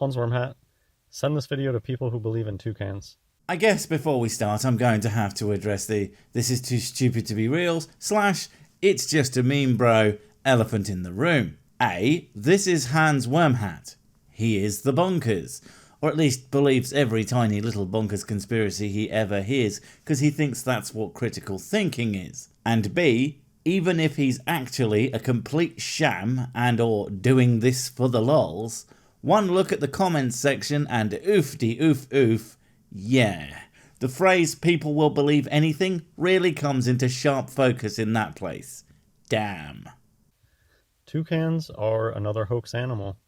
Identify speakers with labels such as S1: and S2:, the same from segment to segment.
S1: Hunsworm Hat, send this video to people who believe in toucans.
S2: I guess before we start, I'm going to have to address the "this is too stupid to be real" / "it's just a meme bro" elephant in the room. This is Hans Wormhat. He is the bonkers, or at least believes every tiny little bonkers conspiracy he ever hears, because he thinks that's what critical thinking is. And B, even if he's actually a complete sham and or doing this for the lols, one look at the comments section and oof, yeah. The phrase "people will believe anything" really comes into sharp focus in that place. Damn.
S1: Toucans are another hoax animal.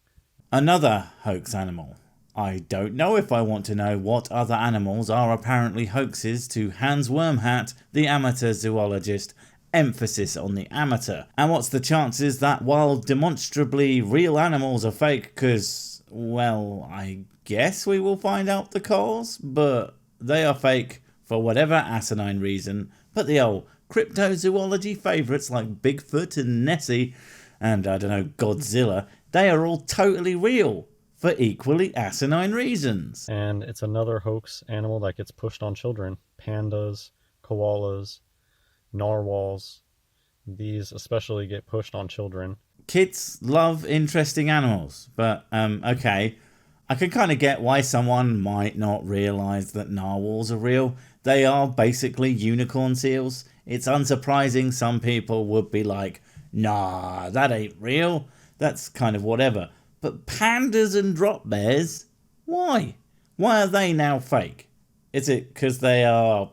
S2: Another hoax animal. I don't know if I want to know what other animals are apparently hoaxes to Hans Wormhat, the amateur zoologist. Emphasis on the amateur. And what's the chances that while demonstrably real animals are fake, because, well, I guess we will find out the cause, but they are fake for whatever asinine reason. But the old cryptozoology favourites like Bigfoot and Nessie, and I don't know, Godzilla, they are all totally real for equally asinine reasons.
S1: And it's another hoax animal that gets pushed on children. Pandas, koalas, narwhals, these especially get pushed on children.
S2: Kids love interesting animals, but okay, I can kind of get why someone might not realise that narwhals are real. They are basically unicorn seals. It's unsurprising some people would be like, nah, that ain't real. That's kind of whatever. But pandas and drop bears? Why? Why are they now fake? Is it because they are,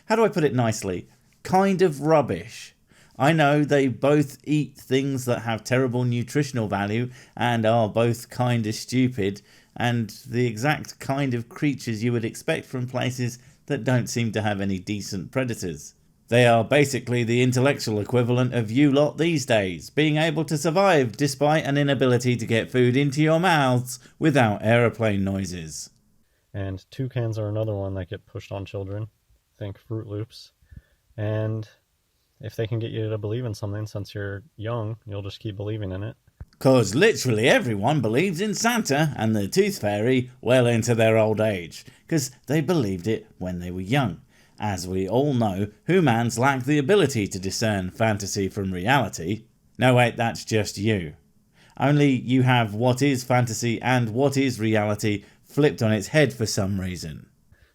S2: how do I put it nicely, kind of rubbish? I know they both eat things that have terrible nutritional value and are both kind of stupid and the exact kind of creatures you would expect from places that don't seem to have any decent predators. They are basically the intellectual equivalent of you lot these days, being able to survive despite an inability to get food into your mouths without aeroplane noises.
S1: And toucans are another one that get pushed on children. Think Fruit Loops. And if they can get you to believe in something since you're young, you'll just keep believing in it.
S2: Cause literally everyone believes in Santa and the Tooth Fairy well into their old age, cause they believed it when they were young. As we all know, humans lack the ability to discern fantasy from reality. No wait, that's just you. Only you have what is fantasy and what is reality flipped on its head for some reason.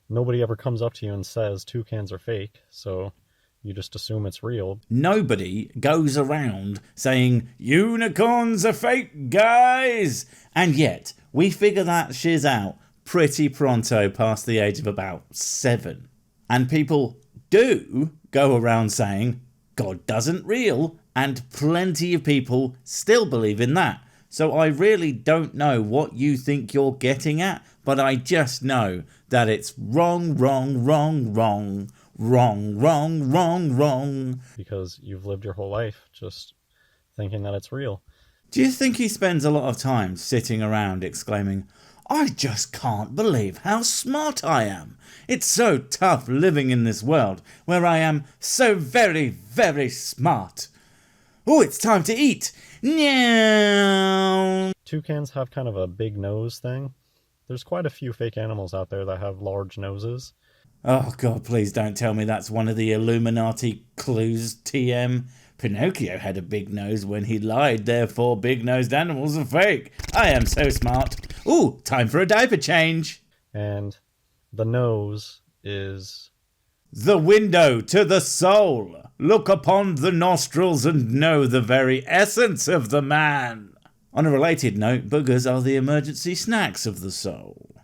S1: Nobody ever comes up to you and says toucans are fake, so you just assume it's real.
S2: Nobody goes around saying, unicorns are fake, guys! And yet, we figure that shiz out pretty pronto past the age of about 7. And people do go around saying, God doesn't real, and plenty of people still believe in that. So I really don't know what you think you're getting at, but I just know that it's wrong.
S1: Because you've lived your whole life just thinking that it's real.
S2: Do you think he spends a lot of time sitting around exclaiming, I just can't believe how smart I am. It's so tough living in this world where I am so very, very smart. Oh, it's time to eat. Meow.
S1: Toucans have kind of a big nose thing. There's quite a few fake animals out there that have large noses.
S2: Oh God, please don't tell me that's one of the Illuminati clues, TM. Pinocchio had a big nose when he lied, therefore big-nosed animals are fake. I am so smart. Ooh, time for a diaper change.
S1: And the nose is
S2: the window to the soul. Look upon the nostrils and know the very essence of the man. On a related note, boogers are the emergency snacks of the soul.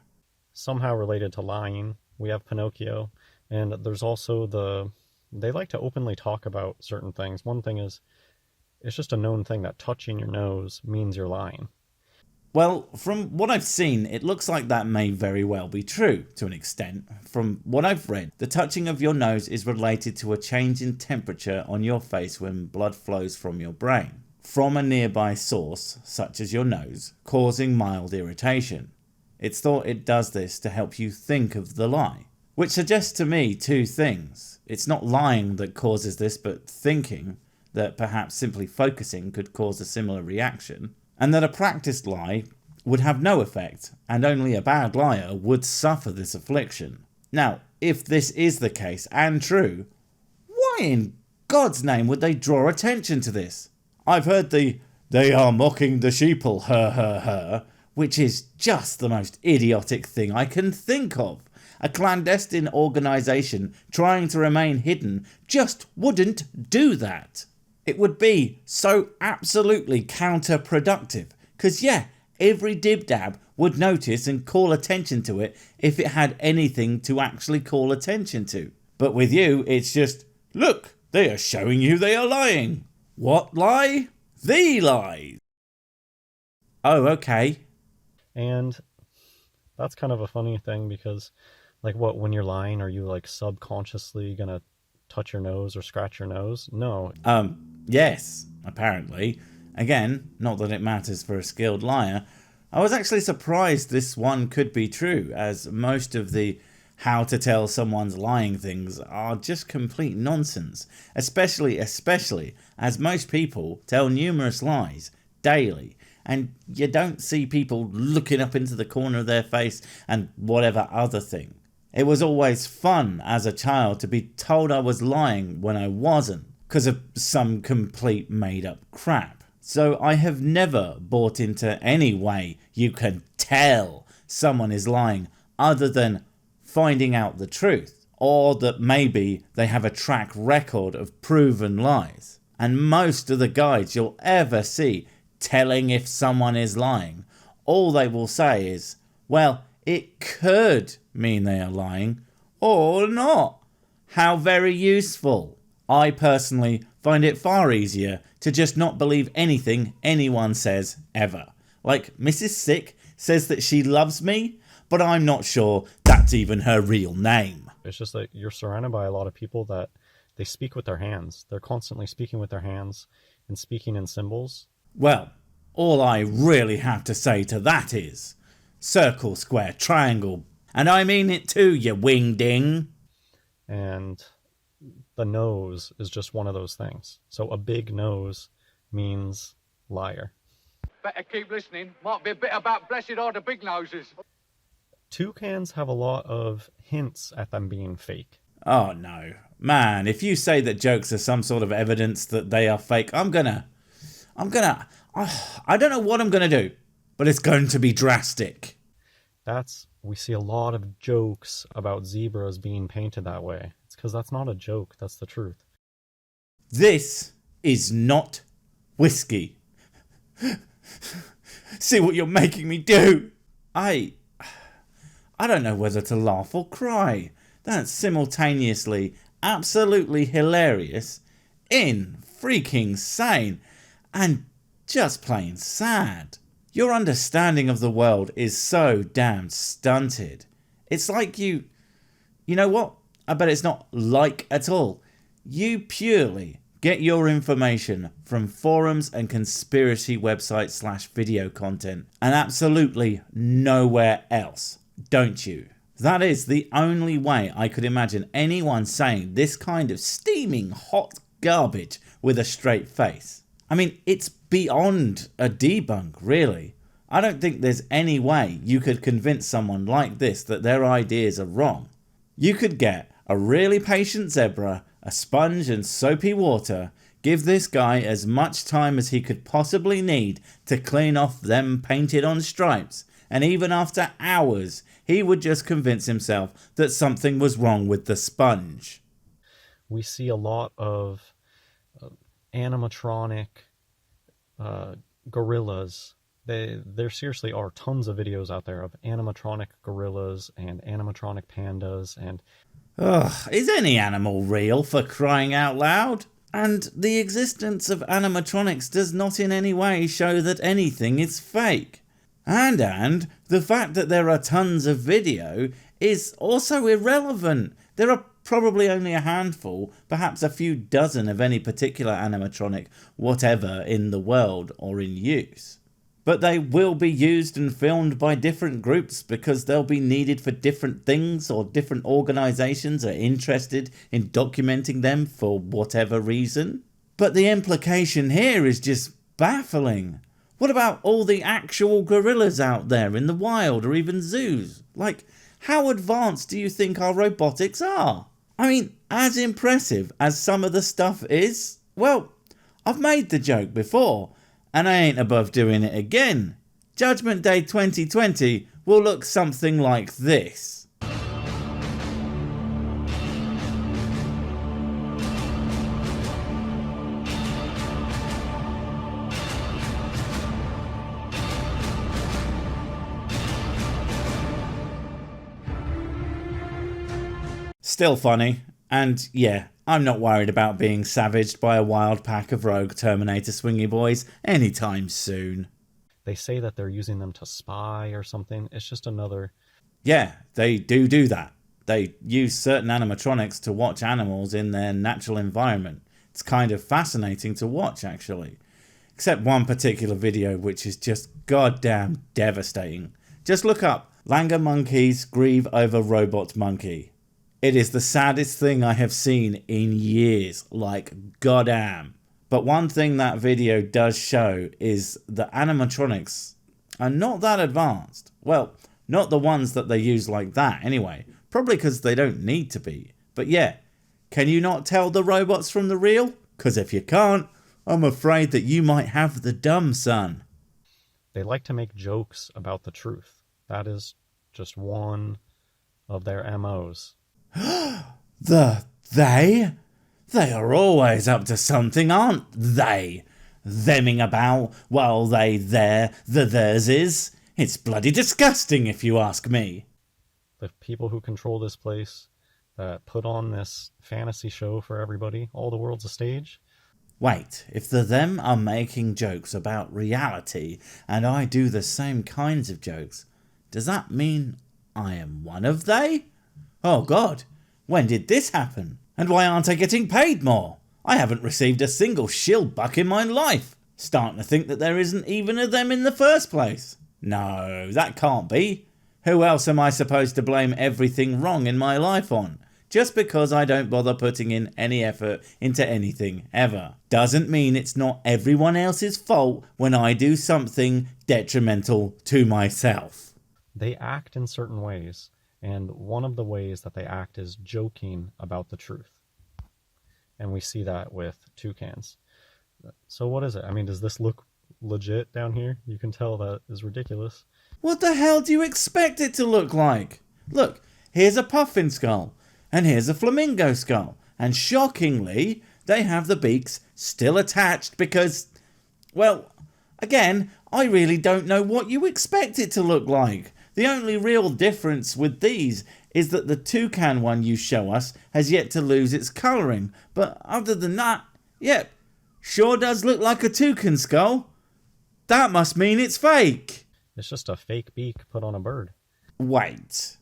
S1: Somehow related to lying. We have Pinocchio, and there's also they like to openly talk about certain things. One thing is, it's just a known thing that touching your nose means you're lying.
S2: Well, from what I've seen, it looks like that may very well be true, to an extent. From what I've read, the touching of your nose is related to a change in temperature on your face when blood flows from your brain, from a nearby source, such as your nose, causing mild irritation. It's thought it does this to help you think of the lie, which suggests to me two things. It's not lying that causes this, but thinking that perhaps simply focusing could cause a similar reaction, and that a practiced lie would have no effect, and only a bad liar would suffer this affliction. Now, if this is the case and true, why in God's name would they draw attention to this? I've heard they are mocking the sheeple, which is just the most idiotic thing I can think of. A clandestine organisation trying to remain hidden just wouldn't do that. It would be so absolutely counterproductive, because every dib-dab would notice and call attention to it if it had anything to actually call attention to. But with you, it's just, look, they are showing you they are lying. What lie? The lies. Oh, okay.
S1: And that's kind of a funny thing because, like, what, when you're lying, are you, like, subconsciously gonna touch your nose or scratch your nose? No.
S2: Yes, apparently. Again, not that it matters for a skilled liar. I was actually surprised this one could be true, as most of the how to tell someone's lying things are just complete nonsense. Especially as most people tell numerous lies daily, and you don't see people looking up into the corner of their face and whatever other thing. It was always fun as a child to be told I was lying when I wasn't, because of some complete made up crap. So I have never bought into any way you can tell someone is lying other than finding out the truth, or that maybe they have a track record of proven lies. And most of the guides you'll ever see telling if someone is lying, all they will say is, well, it could mean they are lying, or not. How very useful. I personally find it far easier to just not believe anything anyone says ever. Like, Mrs. Sick says that she loves me, but I'm not sure that's even her real name.
S1: It's just that you're surrounded by a lot of people that they speak with their hands. They're constantly speaking with their hands and speaking in symbols.
S2: Well, all I really have to say to that is circle, square, triangle. And I mean it too, you wingding.
S1: And the nose is just one of those things. So a big nose means liar.
S3: Better keep listening. Might be a bit about blessed are the big noses.
S1: Toucans have a lot of hints at them being fake.
S2: Oh no. Man, if you say that jokes are some sort of evidence that they are fake, I don't know what I'm gonna do, but it's going to be drastic.
S1: We see a lot of jokes about zebras being painted that way. It's because that's not a joke, that's the truth.
S2: This is not whiskey. See what you're making me do. I don't know whether to laugh or cry. That's simultaneously absolutely hilarious, freaking sane, and just plain sad. Your understanding of the world is so damn stunted. It's like you know what? I bet it's not like at all. You purely get your information from forums and conspiracy websites / video content and absolutely nowhere else, don't you? That is the only way I could imagine anyone saying this kind of steaming hot garbage with a straight face. I mean, it's beyond a debunk, really. I don't think there's any way you could convince someone like this that their ideas are wrong. You could get a really patient zebra, a sponge and soapy water, give this guy as much time as he could possibly need to clean off them painted on stripes, and even after hours, he would just convince himself that something was wrong with the sponge.
S1: We see a lot of animatronic gorillas. There seriously are tons of videos out there of animatronic gorillas and animatronic pandas and...
S2: Ugh, is any animal real, for crying out loud? And the existence of animatronics does not in any way show that anything is fake. And the fact that there are tons of video is also irrelevant. There are probably only a handful, perhaps a few dozen of any particular animatronic whatever in the world or in use. But they will be used and filmed by different groups because they'll be needed for different things, or different organisations are interested in documenting them for whatever reason. But the implication here is just baffling. What about all the actual gorillas out there in the wild or even zoos? Like, how advanced do you think our robotics are? I mean, as impressive as some of the stuff is, well, I've made the joke before, and I ain't above doing it again. Judgment Day 2020 will look something like this. Still funny, and yeah, I'm not worried about being savaged by a wild pack of rogue Terminator swingy boys anytime soon.
S1: They say that they're using them to spy or something. It's just another...
S2: Yeah, they do that. They use certain animatronics to watch animals in their natural environment. It's kind of fascinating to watch, actually. Except one particular video which is just goddamn devastating. Just look up Langer monkeys grieve over robot monkey. It is the saddest thing I have seen in years, like goddamn. But one thing that video does show is that animatronics are not that advanced. Well, not the ones that they use like that anyway. Probably because they don't need to be. But yeah, can you not tell the robots from the real? Because if you can't, I'm afraid that you might have the dumb son.
S1: They like to make jokes about the truth. That is just one of their MOs.
S2: They? They are always up to something, aren't they? Theming about while they there, the theirs is. It's bloody disgusting if you ask me.
S1: The people who control this place, that put on this fantasy show for everybody, all the world's a stage.
S2: Wait, if the them are making jokes about reality and I do the same kinds of jokes, does that mean I am one of they? Oh God, when did this happen? And why aren't I getting paid more? I haven't received a single shill buck in my life. Starting to think that there isn't even a them in the first place. No, that can't be. Who else am I supposed to blame everything wrong in my life on? Just because I don't bother putting in any effort into anything, ever. Doesn't mean it's not everyone else's fault when I do something detrimental to myself.
S1: They act in certain ways, and one of the ways that they act is joking about the truth. And we see that with toucans. So what is it? I mean, does this look legit down here? You can tell that is ridiculous.
S2: What the hell do you expect it to look like? Look, here's a puffin skull, and here's a flamingo skull, and shockingly, they have the beaks still attached because, well, again, I really don't know what you expect it to look like. The only real difference with these is that the toucan one you show us has yet to lose its colouring, but other than that, yep, sure does look like a toucan skull. That must mean it's fake.
S1: It's just a fake beak put on a bird.
S2: Wait.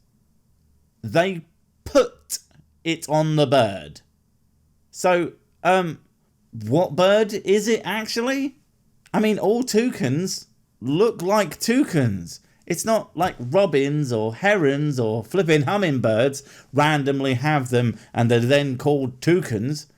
S2: They put it on the bird. So, what bird is it actually? I mean, all toucans look like toucans. It's not like robins or herons or flipping hummingbirds randomly have them and they're then called toucans.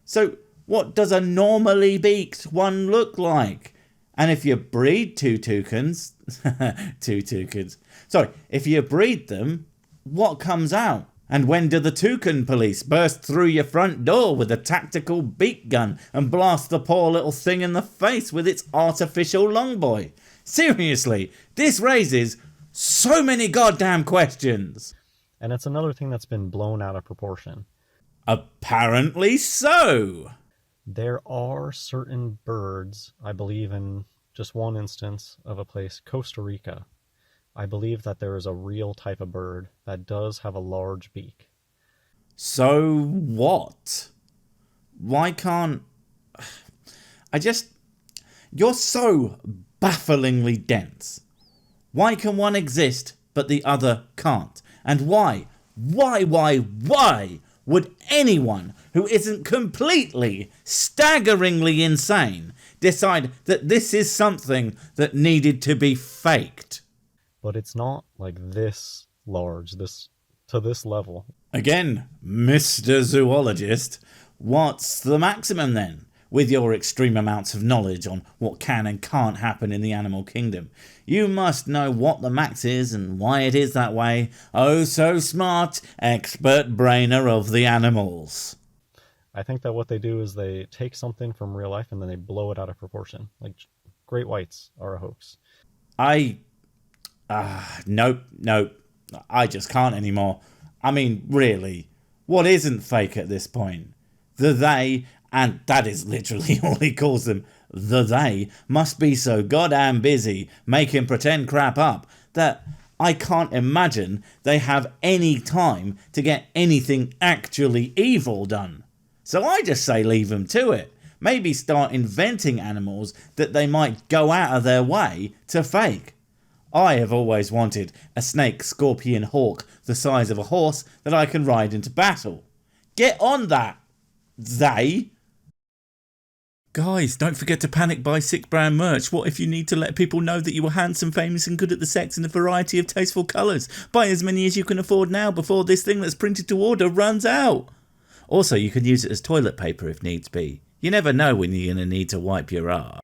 S2: So, what does a normally beaked one look like? And if you breed two toucans, if you breed them, what comes out? And when do the toucan police burst through your front door with a tactical beak gun and blast the poor little thing in the face with its artificial longboy? Seriously, this raises so many goddamn questions.
S1: And it's another thing that's been blown out of proportion.
S2: Apparently so.
S1: There are certain birds, I believe in just one instance of a place, Costa Rica. I believe that there is a real type of bird that does have a large beak.
S2: So what? Why can't... You're so bafflingly dense. Why can one exist but the other can't? And why would anyone who isn't completely, staggeringly insane decide that this is something that needed to be faked?
S1: But it's not like this large, to this level.
S2: Again, Mr. Zoologist, what's the maximum then? with your extreme amounts of knowledge on what can and can't happen in the animal kingdom. You must know what the max is and why it is that way. Oh, so smart, expert brainer of the animals.
S1: I think that what they do is they take something from real life and then they blow it out of proportion. Like, great whites are a hoax.
S2: Nope. I just can't anymore. I mean, really, what isn't fake at this point? The they, and that is literally all he calls them, the they, must be so goddamn busy making pretend crap up that I can't imagine they have any time to get anything actually evil done. So I just say leave them to it. Maybe start inventing animals that they might go out of their way to fake. I have always wanted a snake, scorpion, hawk the size of a horse that I can ride into battle. Get on that, they.
S4: Guys, don't forget to panic buy sick brand merch. What if you need to let people know that you were handsome, famous and good at the sex in a variety of tasteful colours? Buy as many as you can afford now before this thing that's printed to order runs out. Also, you can use it as toilet paper if needs be. You never know when you're going to need to wipe your arse.